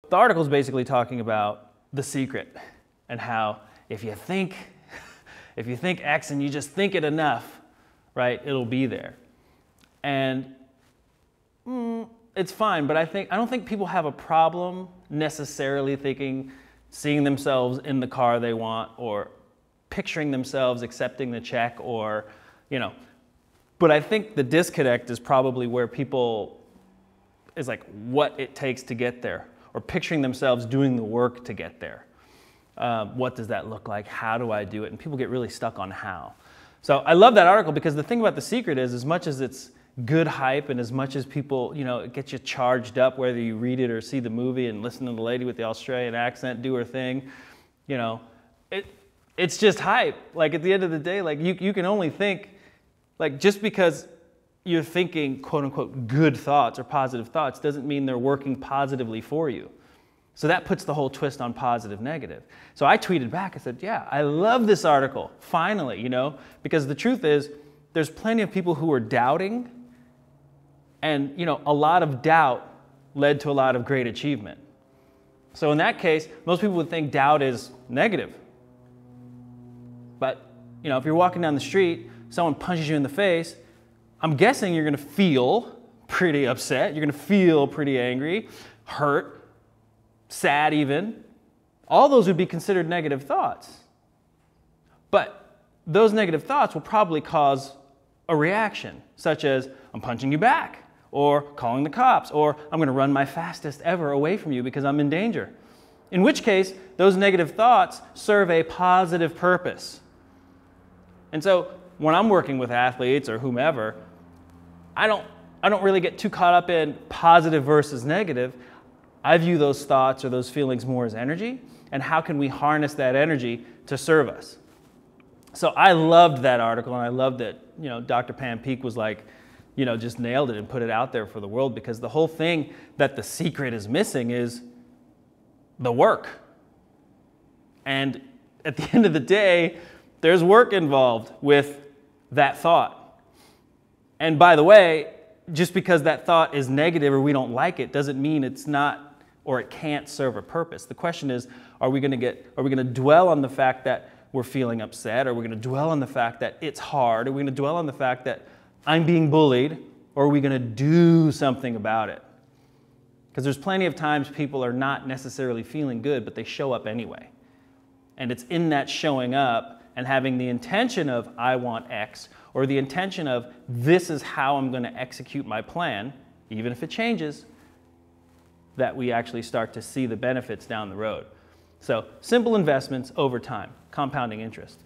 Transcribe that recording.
The article is basically talking about the secret and how if you think X and you just think it enough, right, it'll be there. And it's fine, but I don't think people have a problem necessarily seeing themselves in the car they want or picturing themselves accepting the check or, but I think the disconnect is probably where people is like what it takes to get there or picturing themselves doing the work to get there. What does that look like? How do I do it? And people get really stuck on how. So I love that article because the thing about The Secret is as much as it's good hype and as much as people, it gets you charged up whether you read it or see the movie and listen to the lady with the Australian accent do her thing, it's just hype. Like at the end of the day, like you can only think, like just because you're thinking quote unquote good thoughts or positive thoughts doesn't mean they're working positively for you. So that puts the whole twist on positive negative. So I tweeted back, I said, yeah, I love this article, finally, because the truth is there's plenty of people who are doubting and, a lot of doubt led to a lot of great achievement. So in that case, most people would think doubt is negative. But, if you're walking down the street, someone punches you in the face, I'm guessing you're going to feel pretty upset. You're going to feel pretty angry, hurt, sad even. All those would be considered negative thoughts. But those negative thoughts will probably cause a reaction, such as, I'm punching you back, or calling the cops, or I'm going to run my fastest ever away from you because I'm in danger. In which case, those negative thoughts serve a positive purpose. And so when I'm working with athletes or whomever, I don't really get too caught up in positive versus negative. I view those thoughts or those feelings more as energy, and how can we harness that energy to serve us? So I loved that article, and I loved that, Dr. Pam Peeke was like, just nailed it and put it out there for the world, because the whole thing that The Secret is missing is the work. And at the end of the day, there's work involved with that thought. And by the way, just because that thought is negative or we don't like it doesn't mean it's not or it can't serve a purpose. The question is, are we going to dwell on the fact that we're feeling upset? Are we going to dwell on the fact that it's hard? Are we going to dwell on the fact that I'm being bullied? Or are we going to do something about it? Because there's plenty of times people are not necessarily feeling good, but they show up anyway. And it's in that showing up and having the intention of, I want X, or the intention of, this is how I'm going to execute my plan, even if it changes, that we actually start to see the benefits down the road. So simple investments over time, compounding interest.